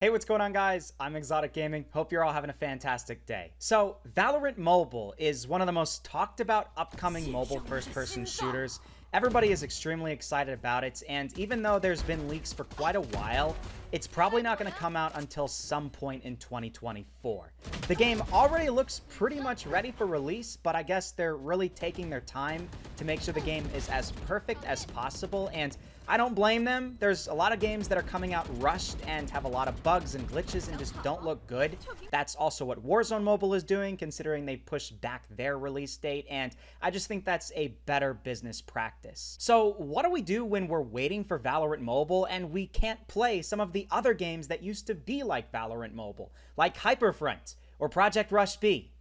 Hey, what's going on, guys? I'm ExxotikGaming. Hope you're all having a fantastic day. So, Valorant Mobile is one of the most talked about upcoming mobile first-person shooters. Everybody is extremely excited about it, and even though there's been leaks for quite a while, it's probably not going to come out until some point in 2024. The game already looks pretty much ready for release, but I guess they're really taking their time to make sure the game is as perfect as possible, and I don't blame them. There's a lot of games that are coming out rushed and have a lot of bugs and glitches and just don't look good. That's also what Warzone Mobile is doing, considering they pushed back their release date, and I just think that's a better business practice. So what do we do when we're waiting for Valorant Mobile and we can't play some of the other games that used to be like Valorant Mobile, like Hyperfront or Project Rush B?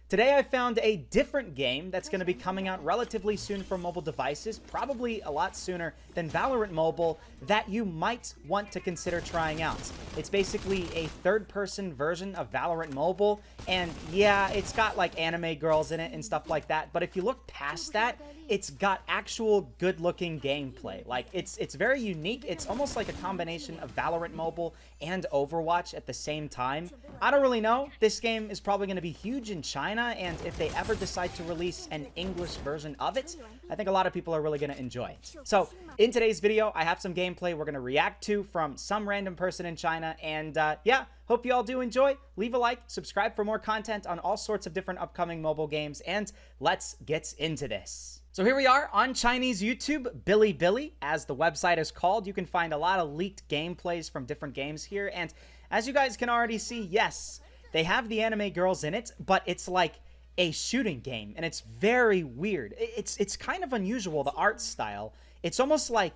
Today I found a different game that's going to be coming out relatively soon for mobile devices, probably a lot sooner than Valorant Mobile, that you might want to consider trying out. It's basically a third-person version of Valorant Mobile, and yeah, it's got like anime girls in it and stuff like that, but if you look past that, it's got actual good-looking gameplay. Like, it's very unique. It's almost like a combination of Valorant Mobile and Overwatch at the same time. I don't really know. This game is probably going to be huge in China, and if they ever decide to release an English version of it, I think a lot of people are really going to enjoy it. So, in today's video, I have some gameplay we're going to react to from some random person in China, and yeah, hope you all do enjoy. Leave a like, subscribe for more content on all sorts of different upcoming mobile games, and let's get into this. So here we are on Chinese YouTube, Bilibili, as the website is called. You can find a lot of leaked gameplays from different games here, and as you guys can already see, yes, they have the anime girls in it, but it's like a shooting game, and it's very weird. It's kind of unusual, the art style. It's almost like,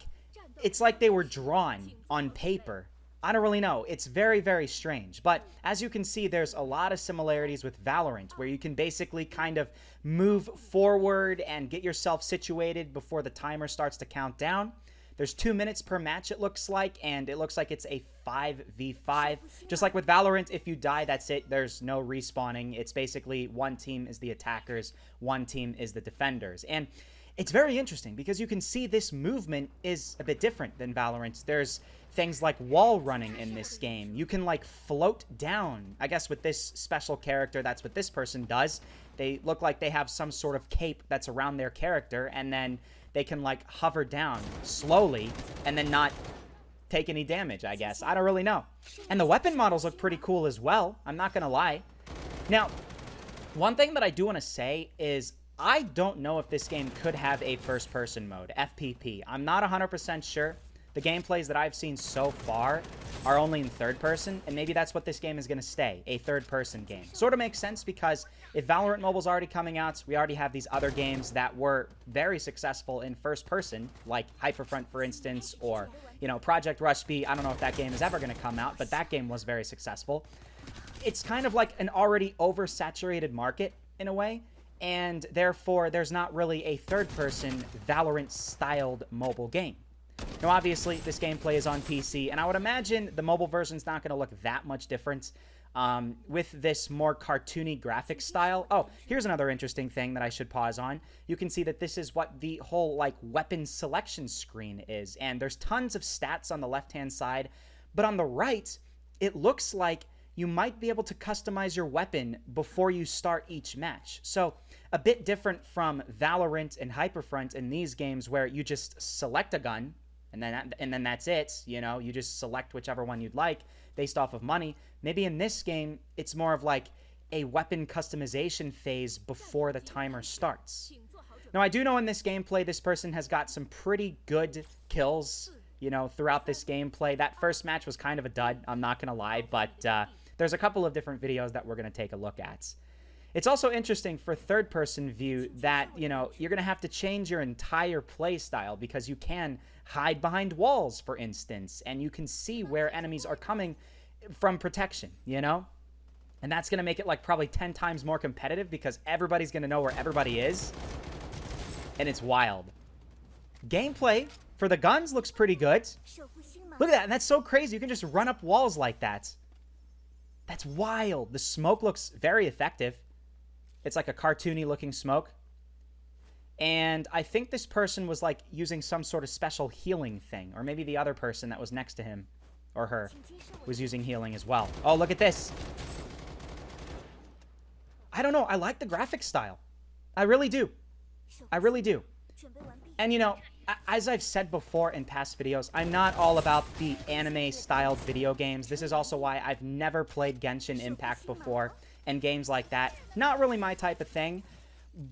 it's like they were drawn on paper. I don't really know. It's very, very strange. But as you can see, there's a lot of similarities with Valorant, where you can basically kind of move forward and get yourself situated before the timer starts to count down. There's 2 minutes per match, it looks like, and it looks like it's a 5v5. Just like with Valorant, if you die, that's it. There's no respawning. It's basically one team is the attackers, one team is the defenders. And it's very interesting because you can see this movement is a bit different than Valorant. There's things like wall running in this game. You can like float down. I guess with this special character, that's what this person does. They look like they have some sort of cape that's around their character, and then they can like hover down slowly and then not take any damage, I guess. I don't really know. And the weapon models look pretty cool as well. I'm not gonna lie. Now, one thing that I do want to say is I don't know if this game could have a first-person mode, FPP. I'm not 100% sure. The gameplays that I've seen so far are only in third person, and maybe that's what this game is going to stay, a third-person game. Sort of makes sense because if Valorant Mobile's already coming out, we already have these other games that were very successful in first person, like Hyperfront, for instance, or, you know, Project Rush B. I don't know if that game is ever going to come out, but that game was very successful. It's kind of like an already oversaturated market, in a way, and therefore there's not really a third-person Valorant-styled mobile game. Now, obviously, this gameplay is on PC, and I would imagine the mobile version's not going to look that much different with this more cartoony graphic style. Oh, here's another interesting thing that I should pause on. You can see that this is what the whole, like, weapon selection screen is, and there's tons of stats on the left-hand side, but on the right, it looks like you might be able to customize your weapon before you start each match. So, a bit different from Valorant and Hyperfront in these games where you just select a gun, and then that's it. You know, you just select whichever one you'd like based off of money. Maybe in this game, it's more of like a weapon customization phase before the timer starts. Now, I do know in this gameplay, this person has got some pretty good kills, you know, throughout this gameplay. That first match was kind of a dud, I'm not going to lie, but there's a couple of different videos that we're going to take a look at. It's also interesting for third-person view that, you know, you're going to have to change your entire play style because you can hide behind walls, for instance, and you can see where enemies are coming from protection, you know? And that's going to make it, like, probably 10 times more competitive because everybody's going to know where everybody is, and it's wild. Gameplay for the guns looks pretty good. Look at that, and that's so crazy. You can just run up walls like that. That's wild. The smoke looks very effective. It's like a cartoony looking smoke. And I think this person was like using some sort of special healing thing, or maybe the other person that was next to him, or her, was using healing as well. Oh, look at this. I don't know. I like the graphic style. I really do. I really do. And, you know, as I've said before in past videos, I'm not all about the anime-styled video games. This is also why I've never played Genshin Impact before, and games like that. Not really my type of thing.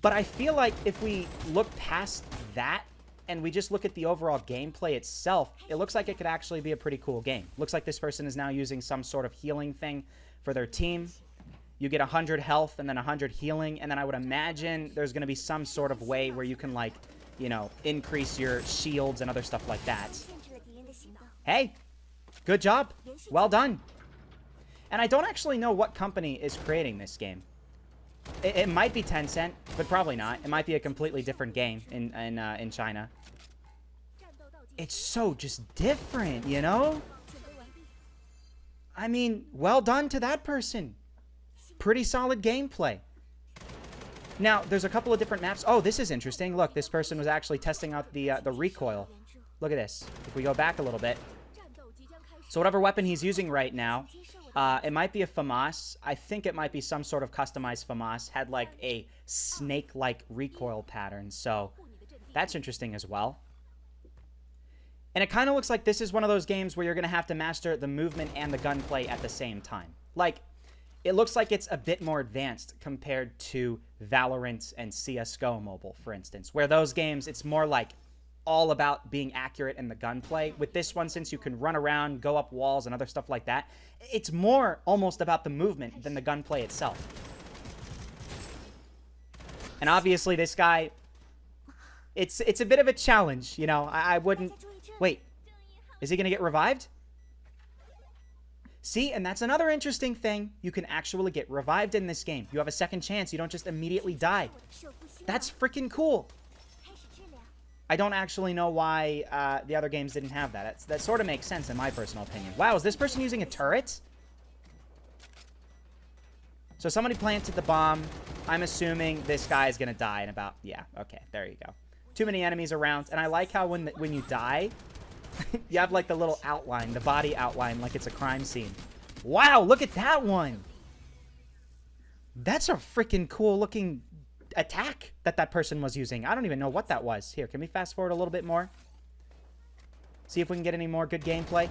But I feel like if we look past that, and we just look at the overall gameplay itself, it looks like it could actually be a pretty cool game. Looks like this person is now using some sort of healing thing for their team. You get 100 health and then 100 healing, and then I would imagine there's going to be some sort of way where you can, like, you know, increase your shields and other stuff like that. Hey, good job. Well done. And I don't actually know what company is creating this game. It might be Tencent, but probably not. It might be a completely different game in China. It's so just different, you know? I mean, well done to that person. Pretty solid gameplay. Now, there's a couple of different maps. Oh, this is interesting. Look, this person was actually testing out the recoil. Look at this. If we go back a little bit. So whatever weapon he's using right now, it might be a FAMAS. I think it might be some sort of customized FAMAS. Had like a snake-like recoil pattern. So that's interesting as well. And it kind of looks like this is one of those games where you're going to have to master the movement and the gunplay at the same time. Like, it looks like it's a bit more advanced compared to Valorant and CSGO Mobile, for instance, where those games, it's more like all about being accurate in the gunplay. With this one, since you can run around, go up walls, and other stuff like that, it's more almost about the movement than the gunplay itself. And obviously, this guy, it's a bit of a challenge, you know. I wouldn't... Wait, is he going to get revived? See, and that's another interesting thing. You can actually get revived in this game. You have a second chance. You don't just immediately die. That's freaking cool. I don't actually know why the other games didn't have that. That sort of makes sense in my personal opinion. Wow, is this person using a turret? So somebody planted the bomb. I'm assuming this guy is going to die in about... Yeah, okay, there you go. Too many enemies around. And I like how when you die... you have, like, the little outline, the body outline, like it's a crime scene. Wow, look at that one! That's a freaking cool-looking attack that person was using. I don't even know what that was. Here, can we fast forward a little bit more? See if we can get any more good gameplay.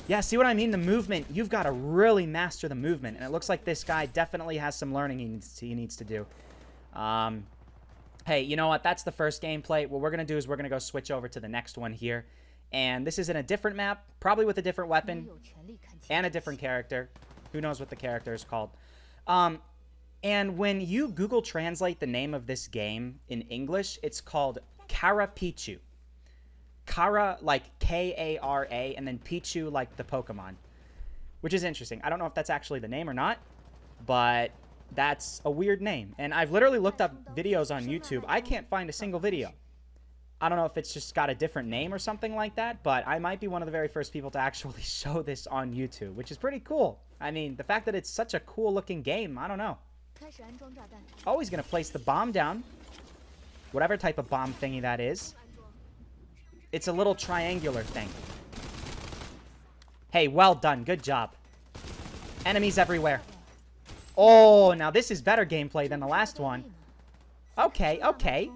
Yeah, see what I mean? The movement, you've got to really master the movement. And it looks like this guy definitely has some learning he needs to do. Hey, you know what? That's the first gameplay. What we're going to do is we're going to go switch over to the next one here. And this is in a different map, probably with a different weapon and a different character. Who knows what the character is called. And when you Google translate the name of this game in English, it's called Carapichu. Kara, like K-A-R-A, and then Pichu, like the Pokemon. Which is interesting. I don't know if that's actually the name or not, but... that's a weird name. And I've literally looked up videos on YouTube. I can't find a single video. I don't know if it's just got a different name or something like that, but I might be one of the very first people to actually show this on YouTube, which is pretty cool. I mean, the fact that it's such a cool-looking game, I don't know. Always going to place the bomb down. Whatever type of bomb thingy that is. It's a little triangular thing. Hey, well done. Good job. Enemies everywhere. Oh, now this is better gameplay than the last one. Okay, okay.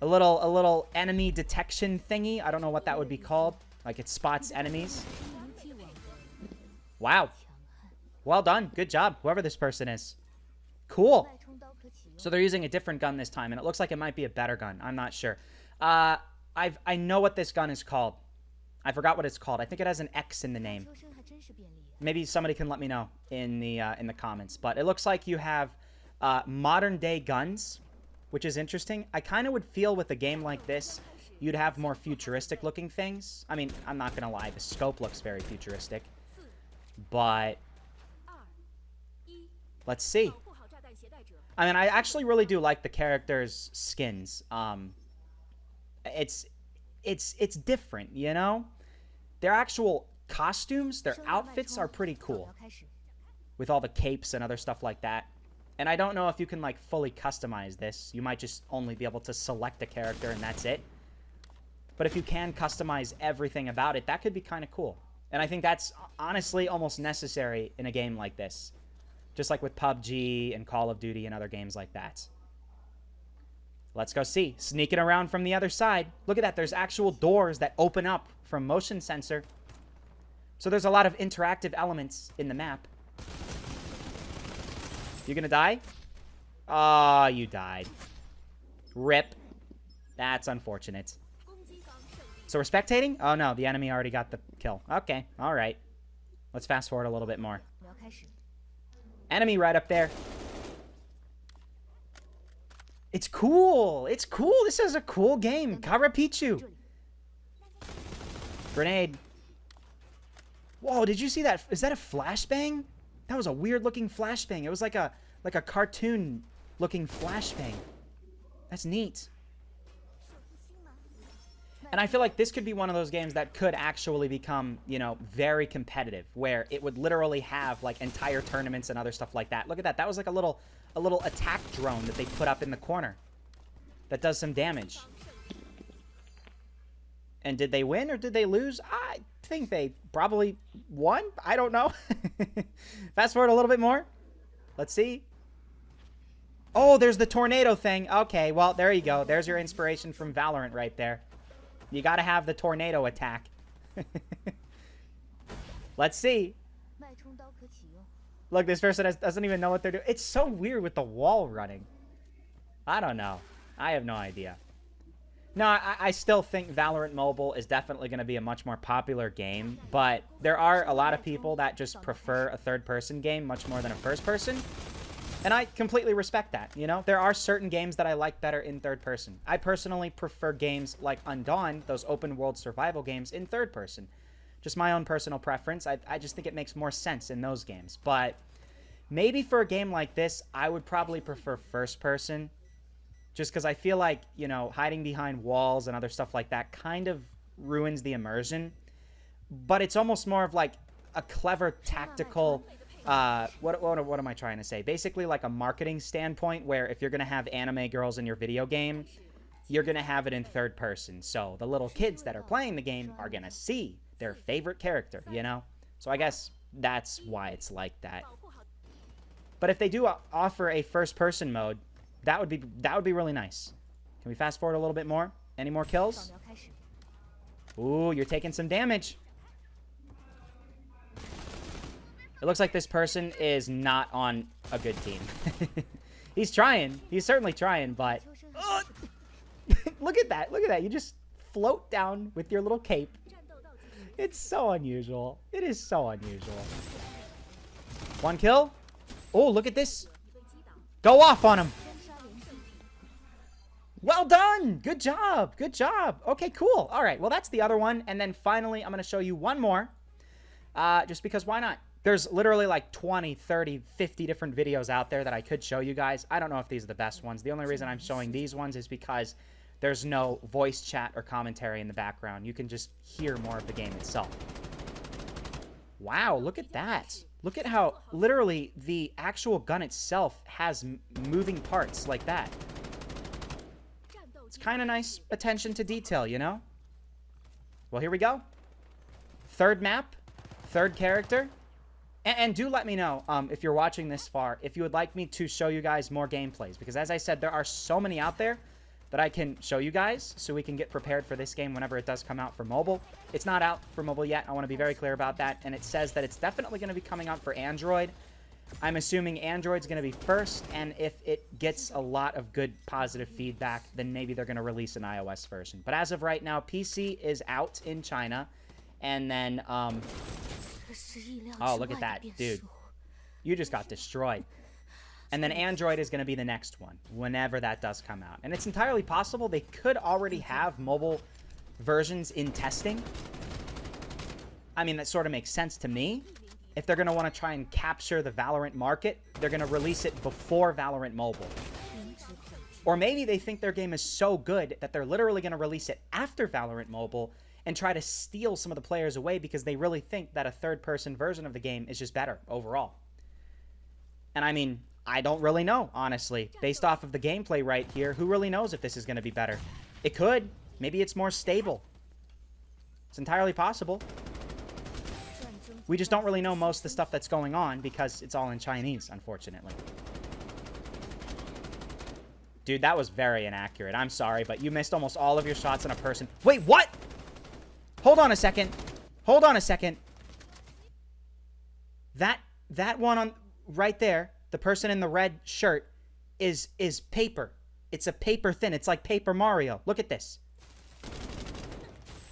A little enemy detection thingy. I don't know what that would be called. Like it spots enemies. Wow. Well done. Good job, whoever this person is. Cool. So they're using a different gun this time, and it looks like it might be a better gun. I'm not sure. I know what this gun is called. I forgot what it's called. I think it has an X in the name. Maybe somebody can let me know in the comments. But it looks like you have modern day guns, which is interesting. I kind of would feel with a game like this, you'd have more futuristic looking things. I mean, I'm not gonna lie, the scope looks very futuristic. But let's see. I mean, I actually really do like the characters' skins. It's different, you know? Their actual costumes, their outfits are pretty cool. With all the capes and other stuff like that. And I don't know if you can, like, fully customize this. You might just only be able to select a character and that's it. But if you can customize everything about it, that could be kind of cool. And I think that's honestly almost necessary in a game like this. Just like with PUBG and Call of Duty and other games like that. Let's go see. Sneaking around from the other side. Look at that. There's actual doors that open up from motion sensor. So there's a lot of interactive elements in the map. You gonna die? Ah, you died. Rip. That's unfortunate. So we're spectating? Oh no, the enemy already got the kill. Okay, alright. Let's fast forward a little bit more. Enemy right up there. It's cool. It's cool. This is a cool game. Karapichu. Grenade. Whoa, did you see that? Is that a flashbang? That was a weird looking flashbang. It was like a cartoon looking flashbang. That's neat. And I feel like this could be one of those games that could actually become, you know, very competitive, where it would literally have like entire tournaments and other stuff like that. Look at that. That was like a little attack drone that they put up in the corner that does some damage. And did they win or did they lose? I think they probably won. I don't know. Fast forward a little bit more. Let's see. Oh, there's the tornado thing. Okay, well, there you go. There's your inspiration from Valorant right there. You gotta have the tornado attack. Let's see. Look, this person doesn't even know what they're doing. It's so weird with the wall running. I don't know. I have no idea. No, I still think Valorant Mobile is definitely going to be a much more popular game, but there are a lot of people that just prefer a third-person game much more than a first-person, and I completely respect that, you know? There are certain games that I like better in third-person. I personally prefer games like Undawn, those open-world survival games, in third-person. Just my own personal preference. I just think it makes more sense in those games, but maybe for a game like this, I would probably prefer first-person. Just because I feel like, you know, hiding behind walls and other stuff like that kind of ruins the immersion. But it's almost more of like a clever tactical, what am I trying to say? Basically like a marketing standpoint where if you're going to have anime girls in your video game, you're going to have it in third person. So the little kids that are playing the game are going to see their favorite character, you know? So I guess that's why it's like that. But if they do offer a first person mode, that would be really nice. Can we fast forward a little bit more? Any more kills? Ooh, you're taking some damage. It looks like this person is not on a good team. He's trying. He's certainly trying, but... Look at that. Look at that. You just float down with your little cape. It's so unusual. It is so unusual. One kill. Oh, look at this. Go off on him. Well done! Good job! Good job! Okay, cool. All right, well, that's the other one. And then finally, I'm going to show you one more. Just because why not? There's literally like 20, 30, 50 different videos out there that I could show you guys. I don't know if these are the best ones. The only reason I'm showing these ones is because there's no voice chat or commentary in the background. You can just hear more of the game itself. Wow, look at that. Look at how literally the actual gun itself has moving parts like that. It's kind of nice attention to detail, you know? Well, here we go. Third map, third character. And do let me know, if you're watching this far, if you would like me to show you guys more gameplays. Because as I said, there are so many out there that I can show you guys so we can get prepared for this game whenever it does come out for mobile. It's not out for mobile yet. I want to be very clear about that. And it says that it's definitely going to be coming out for Android. I'm assuming Android's going to be first, and if it gets a lot of good positive feedback, then maybe they're going to release an iOS version. But as of right now, PC is out in China, and then, oh, look at that, dude. You just got destroyed. And then Android is going to be the next one, whenever that does come out. And it's entirely possible they could already have mobile versions in testing. I mean, that sort of makes sense to me. If they're going to want to try and capture the Valorant market, they're going to release it before Valorant Mobile. Or maybe they think their game is so good that they're literally going to release it after Valorant Mobile and try to steal some of the players away because they really think that a third-person version of the game is just better overall. And I mean, I don't really know, honestly. Based off of the gameplay right here, who really knows if this is going to be better? It could. Maybe it's more stable. It's entirely possible. We just don't really know most of the stuff that's going on because it's all in Chinese, unfortunately. Dude, that was very inaccurate. I'm sorry, but you missed almost all of your shots on a person. Wait, what? Hold on a second. Hold on a second. That one on right there, the person in the red shirt, is paper. It's a paper thin. It's like Paper Mario. Look at this.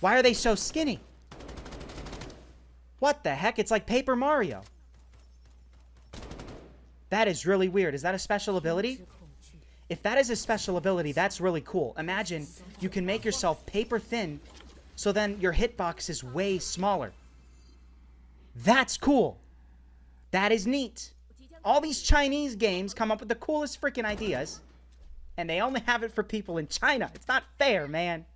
Why are they so skinny? What the heck? It's like Paper Mario. That is really weird. Is that a special ability? If that is a special ability, that's really cool. Imagine you can make yourself paper thin, so then your hitbox is way smaller. That's cool. That is neat. All these Chinese games come up with the coolest freaking ideas, and they only have it for people in China. It's not fair, man.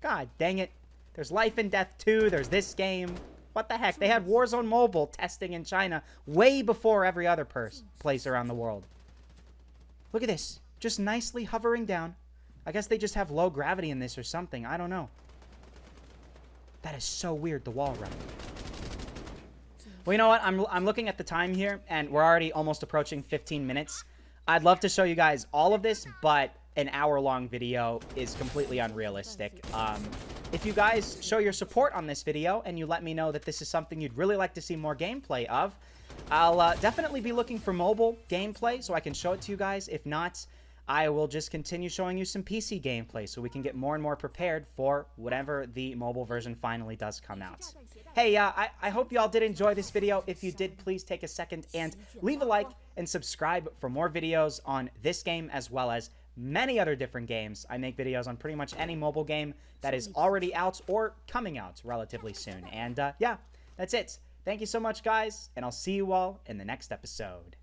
God dang it. There's Life and Death 2. There's this game. What the heck? They had Warzone Mobile testing in China way before every other place around the world. Look at this. Just nicely hovering down. I guess they just have low gravity in this or something. I don't know. That is so weird, the wall run. Well, you know what? I'm looking at the time here, and we're already almost approaching 15 minutes. I'd love to show you guys all of this, but an hour-long video is completely unrealistic. If you guys show your support on this video and you let me know that this is something you'd really like to see more gameplay of, I'll definitely be looking for mobile gameplay so I can show it to you guys. If not, I will just continue showing you some PC gameplay so we can get more and more prepared for whatever the mobile version finally does come out. Hey, I hope you all did enjoy this video. If you did, please take a second and leave a like and subscribe for more videos on this game as well as many other different games. I make videos on pretty much any mobile game that is already out or coming out relatively soon. And yeah, that's it. Thank you so much, guys, and I'll see you all in the next episode.